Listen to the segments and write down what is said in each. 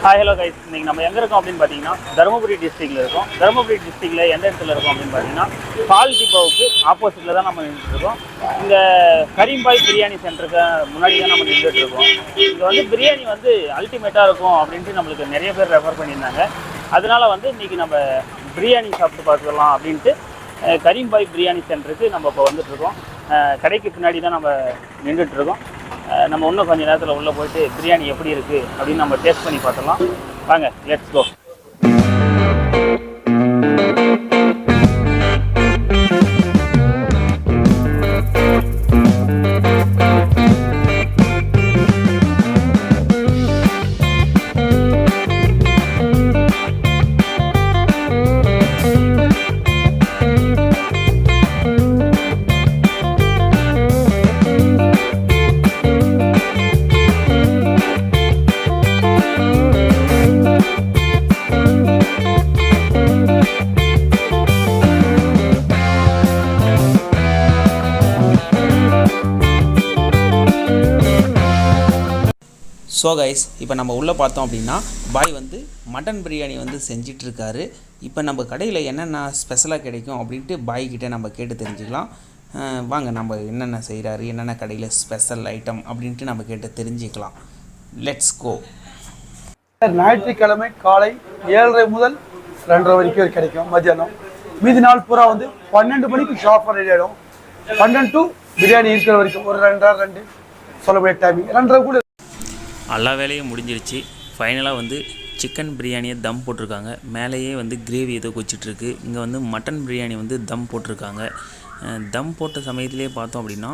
Hi hello guys, இன்றைக்கி நம்ம எங்கே இருக்கோம் அப்படின்னு பார்த்தீங்கன்னா தருமபுரி டிஸ்ட்ரிக்டில் இருக்கோம். தருமபுரி டிஸ்ட்ரிக்டில் எந்த இடத்துல இருக்கோம் அப்படின்னு பார்த்தீங்கன்னா பால் டிப்போவுக்கு ஆப்போசிட்டில் தான் நம்ம நின்றுட்டுருக்கோம். இந்த கரீம்பாய் பிரியாணி சென்டருக்கு முன்னாடி தான் நம்ம நின்றுட்டுருக்கோம். இங்கே வந்து பிரியாணி வந்து அல்டிமேட்டாக இருக்கும் அப்படின்ட்டு நம்மளுக்கு நிறைய பேர் ரெஃபர் பண்ணியிருந்தாங்க. அதனால் வந்து இன்றைக்கி நம்ம பிரியாணி சாப்பிட்டு பார்த்துக்கலாம் அப்படின்ட்டு கரீம்பாய் பிரியாணி சென்டருக்கு நம்ம இப்போ வந்துட்டுருக்கோம். கடைக்கு பின்னாடி தான் நம்ம நின்றுட்டுருக்கோம். நம்ம இன்னும் கொஞ்சம் நேரத்தில் உள்ளே போயிட்டு பிரியாணி எப்படி இருக்குது அப்படின்னு நம்ம டேஸ்ட் பண்ணி பார்த்துடலாம். வாங்க, லெட்ஸ் கோ. ஸோ கைஸ், இப்போ நம்ம உள்ளே பார்த்தோம் அப்படின்னா பாய் வந்து மட்டன் பிரியாணி வந்து செஞ்சிட்ருக்காரு. இப்போ நம்ம கடையில் என்னென்ன ஸ்பெஷலாக கிடைக்கும் அப்படின்ட்டு பாய்கிட்ட நம்ம கேட்டு தெரிஞ்சுக்கலாம். வாங்க, நம்ம என்னென்ன செய்கிறாரு, என்னென்ன கடையில் ஸ்பெஷல் ஐட்டம் அப்படின்ட்டு நம்ம கேட்டு தெரிஞ்சுக்கலாம். Let's go. ஞாயிற்றுக்கிழமை காலை 7:30 முதல் 2:30 வரைக்கும் கிடைக்கும் மத்தியானம். மீதி நாள் பூரா வந்து 12 மணிக்கு ஷாப் ரெடி ஆகிடும். 12 to பிரியாணி இருக்கிற வரைக்கும் ஒரு 2 சொல்ல முடியாது டைமிங். 2:30 கூட எல்லா வேலையும் முடிஞ்சிருச்சு. ஃபைனலாக வந்து சிக்கன் பிரியாணியை தம் போட்டிருக்காங்க. மேலேயே வந்து கிரேவி ஏதோ கொச்சிட்ருக்கு. இங்கே வந்து மட்டன் பிரியாணி வந்து தம் போட்டிருக்காங்க. தம் போட்ட சமயத்திலே பார்த்தோம் அப்படின்னா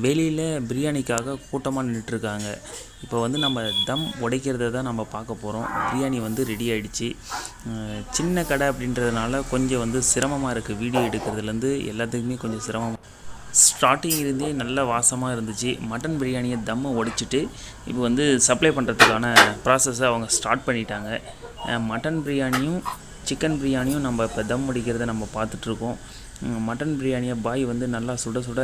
வெளியில் பிரியாணிக்காக கூட்டமாக நின்றுட்டுருக்காங்க. இப்போ வந்து நம்ம தம் உடைக்கிறத தான் நம்ம பார்க்க போகிறோம். பிரியாணி வந்து ரெடி ஆகிடுச்சு. சின்ன கடை அப்படின்றதுனால கொஞ்சம் வந்து சிரமமாக இருக்குது. வீடியோ எடுக்கிறதுலேருந்து எல்லாத்துக்குமே கொஞ்சம் சிரமமாக. ஸ்டார்டிங் இருந்தே நல்ல வாசமாக இருந்துச்சு. மட்டன் பிரியாணியை தம்மை உடைச்சிட்டு இப்போ வந்து சப்ளை பண்ணுறதுக்கான ப்ராசஸை அவங்க ஸ்டார்ட் பண்ணிட்டாங்க. மட்டன் பிரியாணியும் சிக்கன் பிரியாணியும் நம்ம இப்போ தம் உடைக்கிறத நம்ம பார்த்துட்ருக்கோம். மட்டன் பிரியாணியை பாய் வந்து நல்லா சுட சுட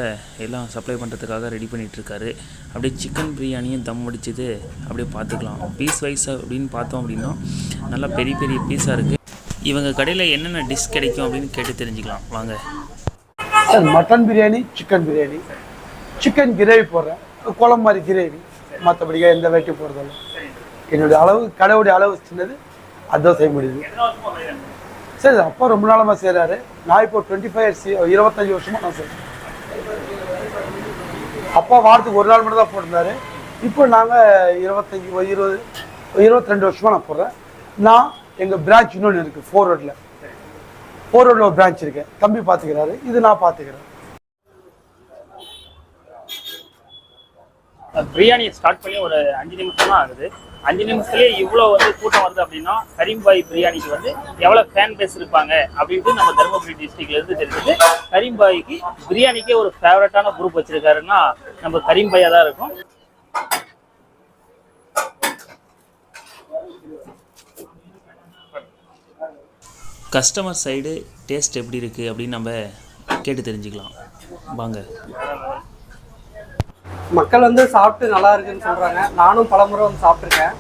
எல்லாம் சப்ளை பண்ணுறதுக்காக ரெடி பண்ணிகிட்ருக்காரு. அப்படியே சிக்கன் பிரியாணியும் தம் உடைச்சது அப்படியே பார்த்துக்கலாம். பீஸ் வைஸ் அப்படின்னு பார்த்தோம் அப்படின்னா நல்லா பெரிய பெரிய பீஸாக இருக்குது. இவங்க கடையில் என்னென்ன டிஷ் கிடைக்கும் அப்படின்னு கேட்டு தெரிஞ்சுக்கலாம். வாங்க. Mutton biryani, chicken biryani, chicken gravy போடுறேன், குழம்பு மாதிரி கிரேவி. மற்றபடியாக எந்த வெரைட்டி போடுறதில்ல. என்னுடைய அளவு, கடையுடைய அளவு சின்னது, அதுதான் செய்ய முடியுது. சரி, அப்பா ரொம்ப நாளமாக செய்கிறாரு. நான் இப்போ 25 வருஷமாக நான் செய்கிறேன். அப்பா வாரத்துக்கு ஒரு நாள் மட்டும் தான் போட்டிருந்தாரு. இப்போ நாங்கள் 22 வருஷமாக நான் போடுறேன். நான் எங்கள் பிரான்ச் இன்னொன்று இருக்குது, 4 ரோட்டில் ஒரு பிரான்ச் இருக்கேன். தம்பி பார்த்துக்கிறாரு, இது நான் பார்த்துக்கிறேன். பிரியாணி ஸ்டார்ட் பண்ணி ஒரு 5 நிமிஷம் தான் ஆகுது. 5 நிமிஷத்துலேயே இவ்வளோ வந்து கூட்டம் வருது அப்படின்னா கரீம்பாய் பிரியாணிக்கு வந்து எவ்வளோ ஃபேன் பேஸ் இருப்பாங்க அப்படின்ட்டு நம்ம தருமபுரி டிஸ்ட்ரிக்ட்லேருந்து தெரிஞ்சது. கரீம்பாய்க்கு பிரியாணிக்கே ஒரு ஃபேவரட்டான குரூப் வச்சுருக்காருன்னா நம்ம கரீம்பாயாக தான் இருக்கும். கஸ்டமர் சைடு டேஸ்ட் எப்படி இருக்குது அப்படின்னு நம்ம கேட்டு தெரிஞ்சுக்கலாம். வாங்க. மக்கள் வந்து சாப்பிட்டு நல்லா இருக்குன்னு சொல்கிறாங்க. நானும் பலமுறை வந்து சாப்பிட்ருக்கேன்.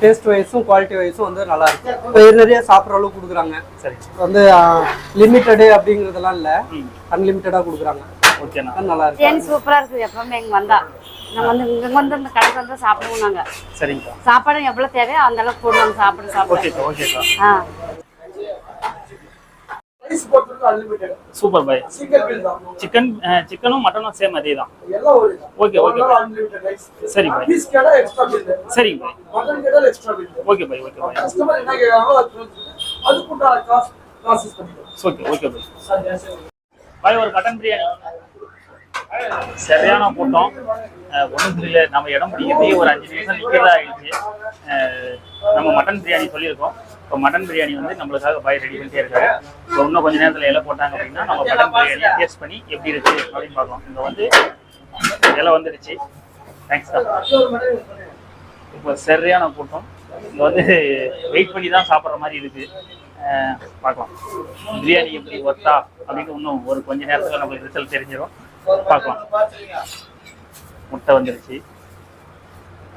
டேஸ்ட் வைஸும் குவாலிட்டி வைஸும் வந்து நல்லா இருக்கு. நிறைய சாப்பிட்ற அளவுக்கு கொடுக்குறாங்க. சரி, வந்து லிமிட்டடு அப்படிங்கிறதெல்லாம் இல்லை, அன்லிமிட்டடாக கொடுக்குறாங்க. ஓகே, நல்லா இருக்கு. சூப்பராக இருக்குது. எப்பவுமே இங்கே வந்தா நாங்கள் வந்து இங்கே வந்து இந்த கடைக்கு வந்து சாப்பிடுவோம். நாங்கள் சரிங்க. சாப்பாடு எவ்வளோ தேவையோ அந்த அளவுக்கு போடுவாங்க. சாப்பிடுவோம். ஓகேக்கா. சூப்பர் பாய். சிக்கனும் மட்டனும் சேம் அதே தான். Okay okay. சரி பாய். சரிங்க பாய். ஓகே பாய். ஓகே பாய். ஓகே ஓகே பாய். பாய், ஒரு மட்டன் பிரியாணி. சரியான கூட்டம். ஒன்றும் இல்லை, நம்ம இடம் பிடிக்கிறதே ஒரு 5 நிமிஷம் நிற்கிறதா ஆயிடுச்சு. நம்ம மட்டன் பிரியாணி சொல்லியிருக்கோம். இப்போ மட்டன் பிரியாணி வந்து நம்மளுக்காக பாய் ரெடி பண்ணிட்டே இருக்காரு. இப்போ இன்னும் கொஞ்சம் நேரத்தில் இலை போட்டாங்க அப்படின்னா நம்ம மட்டன் பிரியாணியை டேஸ்ட் பண்ணி எப்படி இருக்குது அப்படின்னு பார்க்கலாம். இங்கே வந்து இலை வந்துடுச்சு. தேங்க்ஸ் தான். இப்போ சரியான கூட்டம். இங்கே வந்து வெயிட் பண்ணி தான் சாப்பிட்ற மாதிரி இருக்குது. பார்க்கலாம் பிரியாணி எப்படி ஒர்த்தா அப்படின்னு இன்னும் ஒரு கொஞ்ச நேரத்தில் நம்மளுக்கு ரிசல்ட் தெரிஞ்சிடும். பார்க்கலாம். முட்டை வந்துருச்சு.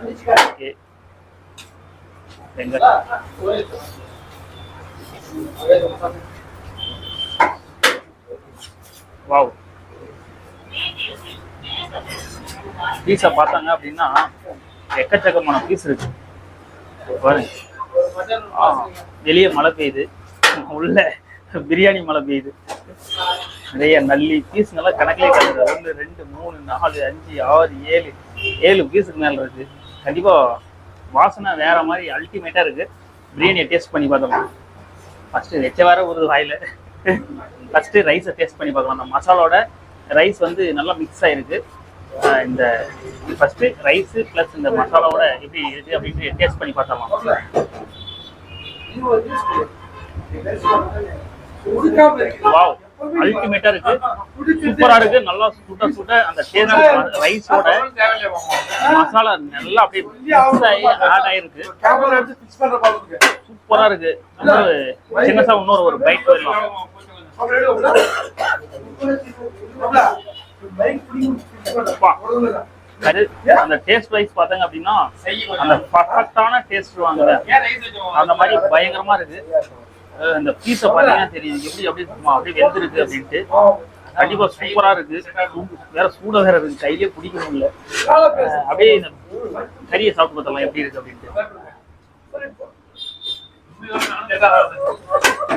ஓகே, எங்க வாவ், பீஸை பார்த்தாங்க அப்படின்னா எக்கச்சக்கமான பீஸ் இருக்கு பாருங்க. வெளியே மழை பெய்யுது, உள்ள பிரியாணி மழை பெய்யுது. நிறைய நல்லி பீஸுங்கெல்லாம் கணக்கிலே கலந்து 1 2 3 4 5 6 7 பீஸுக்கு மேல இருக்கு. கண்டிப்பா வாசனை வேற மாதிரி அல்டிமேட்டா இருக்கு. பிரியாணியை டேஸ்ட் பண்ணி பார்த்தோம். ஃபர்ஸ்ட் வச்ச வேற ஒரு வாயில ஃபர்ஸ்ட் ரைஸை டேஸ்ட் பண்ணி பார்க்கலாம். அந்த மசாலோட ரைஸ் வந்து நல்லா மிக்ஸ் ஆயிருக்கு. இந்த ஃபர்ஸ்ட் ரைஸ் பிளஸ் இந்த மசாலாவோட எப்படி இருக்கு அப்படின்னு டேஸ்ட் பண்ணி பார்த்தலாம். வாவ், அல்டிமேட்டா இருக்கு, சூப்பரா இருக்கு. நல்லா சுட அந்த டேஸ்ட் ரைஸோட மசாலா நல்லா அப்படியே மிக்ஸ் ஆகி ஆட் ஆயிருக்கு. சூப்பரா இருக்கு. சின்னசா இன்னொரு ஒரு பைட் போயிடலாம். அந்த டேஸ்ட் வைஸ் பார்த்தாங்க அப்படின்னா அந்த பர்ஃபெக்டான டேஸ்ட் வாங்குற அந்த மாதிரி பயங்கரமா இருக்கு. அந்த பீஸை பார்த்தீங்கன்னா தெரியுது எப்படி அப்படியே வெந்திருக்கு அப்படின்ட்டு. கண்டிப்பா சூப்பரா இருக்கு. வேற சூட வேற இருக்கு, கையிலே பிடிக்க முடியல. அப்படியே இந்த கறியை சாப்பிட்டு பார்த்தலாம் எப்படி இருக்கு அப்படின்ட்டு.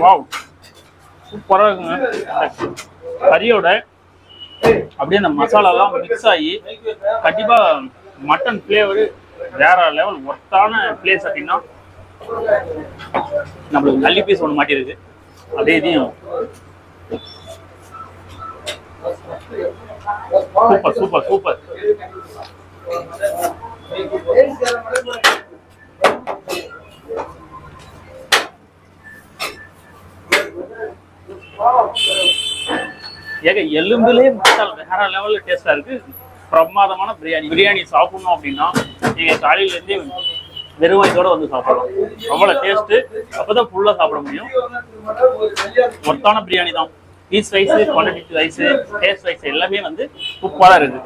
வாவ், சூப்பரா இருக்குங்க. கறியோட அப்படியே அந்த மசாலாலாம் மிக்ஸ் ஆகி கண்டிப்பா மட்டன் ஃப்ளேவர் வேற லெவல். ஒர்த்தான பிளேஸ் அப்படின்னா நம்மளுக்கு நல்லி பீஸ் ஒன்று மாட்டிருக்கு. அப்படியே இதையும் சூப்பர் சூப்பர் சூப்பர். ஏக எலும்புலே மசாலா வேற லெவல்ல டேஸ்டா இருக்கு. பிரமாதமான பிரியாணி சாப்பிடணும் அப்படின்னா நீங்க காலையில இருந்தே வெறும் வயிற்றோட வந்து சாப்பிடலாம். அவ்வளவு டேஸ்ட். அப்பதான் ஃபுல்லா சாப்பிட முடியும். மொத்தான பிரியாணி தான். Piece wise, quantity wise, taste wise எல்லாமே வந்து சூப்பரா இருக்கு.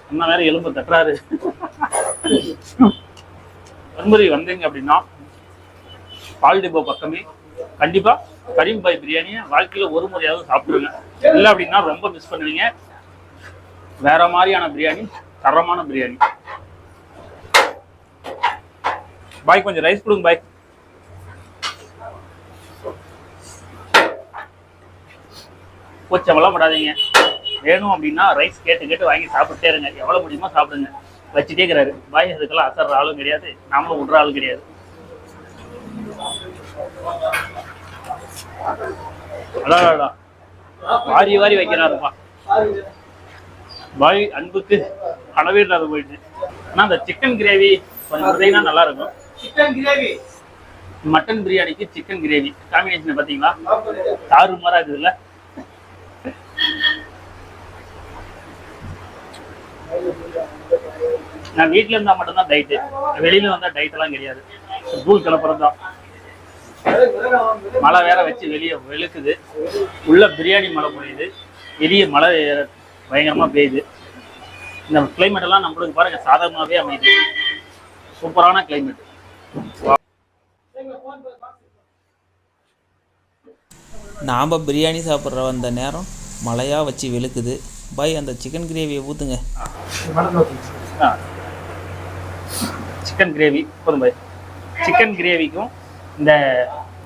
அண்ணா வேற எலும்பு தட்டுறாரு. வன்முறை வந்தீங்க அப்படின்னா பால் டிப்போ பக்கமே கண்டிப்பா கரீம் பாய் பிரியாணியை வாழ்க்கையில ஒரு முறையாவது சாப்பிடுங்க. இல்லை அப்படின்னா ரொம்ப மிஸ் பண்ணுவீங்க. வேற மாதிரியான பிரியாணி, தரமான பிரியாணி. பாய் கொஞ்சம் ரைஸ் கொடுங்க பாய். கொச்சமெல்லாம் படாதீங்க. வேணும் அப்படின்னா ரைஸ் கேட்டு வாங்கி சாப்பிட்டே இருங்க. எவ்வளவு முடியுமோ சாப்பிடுங்க. வச்சுட்டே இருக்கிறாரு பாய். அதுக்கெல்லாம் அசர்ற ஆளும் கிடையாது, நாமளும் விடுற ஆளும் கிடையாது. அதான் வாரி வாரி வைக்கிறாருப்பா பாய். அன்புக்கு அளவே இல்லாத போயிடுச்சு. ஆனா அந்த சிக்கன் கிரேவி கொஞ்சம் நல்லா இருக்கும். சிக்கன் கிரேவி மட்டன் பிரியாணிக்கு சிக்கன் கிரேவி காம்பினேஷன் பாத்தீங்களா, தாறுமாறா இருக்குதுல்ல. நான் வீட்டுல இருந்தா மட்டும்தான் டைட்டு, வெளியில வந்தா டைட் எல்லாம் கிடையாது. தூள் கிளப்புறது தான். மழை வேற வச்சு வெளியே வெளுக்குது. உள்ள பிரியாணி மழை பொழியுது, வெளியே மழை பயங்கரமா பெய்யுது. இந்த கிளைமேட் எல்லாம் நம்மளுக்கு பாருங்க சாதகமாவே அமையுது. சூப்பரான கிளைமேட். நாம் பிரியாணி சாப்பிட்ற அந்த நேரம் மழையாக வச்சு வெளுக்குது பாய். அந்த சிக்கன் கிரேவியை ஊற்றுங்க. சிக்கன் கிரேவி போதும் பாய். சிக்கன் கிரேவிக்கும் இந்த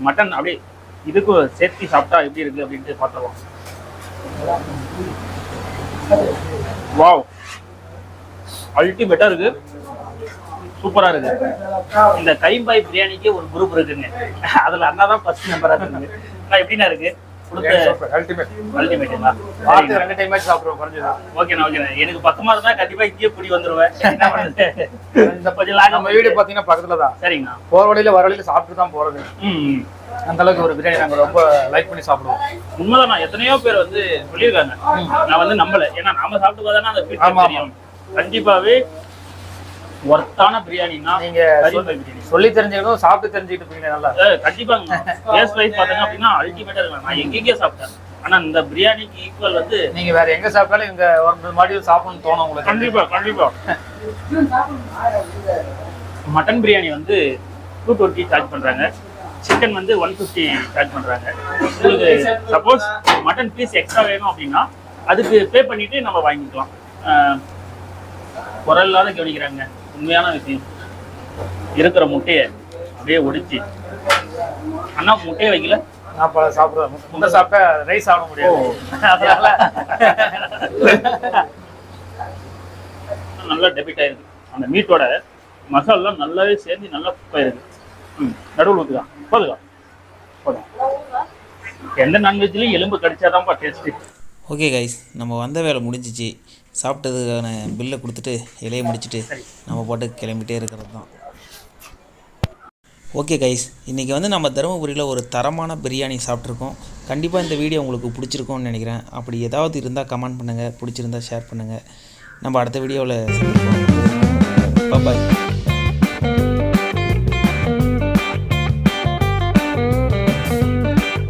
மட்டன் அப்படியே இதுக்கும் சேர்த்து சாப்பிட்டா எப்படி இருக்கு அப்படின்ட்டு பார்த்துருவோம். வாவ், அல்டிமேட்டா இருக்கு, சூப்பரா இருக்கு. இந்த கரீம் பாய் பிரியாணிக்கு ஒரு குரூப் இருக்குங்க, அதுல அண்ணா தான் ஃபர்ஸ்ட் நம்பரா இருக்குங்க. எப்படின்னா இருக்கு எனக்கு பக்கமா இருந்தா கண்டிப்பா இங்கேயே குடி வந்துருவேன். நம்ம வீடு பாத்தீங்கன்னா பக்கத்துலதான். சரிங்கண்ணா. போற வழியில வர வழியில சாப்பிட்டு தான் போறது. அந்த அளவுக்கு ஒரு பிரியாணி நாங்க ரொம்ப லைக் பண்ணி சாப்பிடுவோம். உண்மைதான். எத்தனையோ பேர் வந்து சொல்லியிருக்காங்க, நான் வந்து நம்பல. ஏன்னா நாம சாப்பிட்டு பார்த்தா அந்த ஃபீட்பேக் தெரியும். கண்டிப்பாவே ஒர்த்தான பிரியாணினா நீங்க சொல்லி தெரிஞ்சுக்கணும், சாப்பிட்டு தெரிஞ்சுக்கிட்டு இருப்பீங்க. நல்லா கண்டிப்பாங்க. டேஸ்ட் வைஸ் பாத்தீங்க அப்படின்னா அல்டிமேட்டா இருக்கு. நான் எங்கேயே சாப்பிட்டேன். ஆனால் இந்த பிரியாணிக்கு ஈக்குவல் வந்து நீங்க வேற எங்க சாப்பிட்டாலும் இங்க ஒரு மறுபடியும் சாப்பிடணும்னு தோணும் உங்களுக்கு. கண்டிப்பா மட்டன் பிரியாணி வந்து 220 சார்ஜ் பண்றாங்க, சிக்கன் வந்து 150 சார்ஜ் பண்றாங்க. உங்களுக்கு சப்போஸ் மட்டன் பீஸ் எக்ஸ்ட்ரா வேணும் அப்படின்னா அதுக்கு பே பண்ணிட்டு நம்ம வாங்கிக்கலாம். குறை இல்லாத கவனிக்கிறாங்க. உண்மையான விஷயம். இருக்கிற முட்டையை அப்படியே ஒடிச்சு, அண்ணா முட்டையை வைக்கல, நான் சாப்பிடுவேன். முட்டை சாப்பிட்டா ரைஸ் சாப்பிட முடியாது. அதனால நல்லா டெபிட் ஆயிருக்கு. அந்த மீட்டோட மசாலா நல்லாவே சேர்ந்து நல்லா குக் ஆயிருக்கு. நடுவில் ஊற்றுதான் போதும். எந்த நான்வெஜ்லையும் எலும்பு கடிச்சாதான்ப்பா டேஸ்ட்டு. ஓகே கைஸ், நம்ம வந்த வேலை முடிஞ்சிச்சு. சாப்பிட்டதுக்கான பில்லை கொடுத்துட்டு இலையை முடிச்சுட்டு நம்ம பாட்டுக்கு கிளம்பிட்டே இருக்கிறது தான். ஓகே கைஸ், இன்றைக்கி வந்து நம்ம தருமபுரியில் ஒரு தரமான பிரியாணி சாப்பிட்ருக்கோம். கண்டிப்பாக இந்த வீடியோ உங்களுக்கு பிடிச்சிருக்கோன்னு நினைக்கிறேன். அப்படி ஏதாவது இருந்தால் கமெண்ட் பண்ணுங்கள், பிடிச்சிருந்தால் ஷேர் பண்ணுங்கள். நம்ம அடுத்த வீடியோவில் சந்திப்போம். பாய்.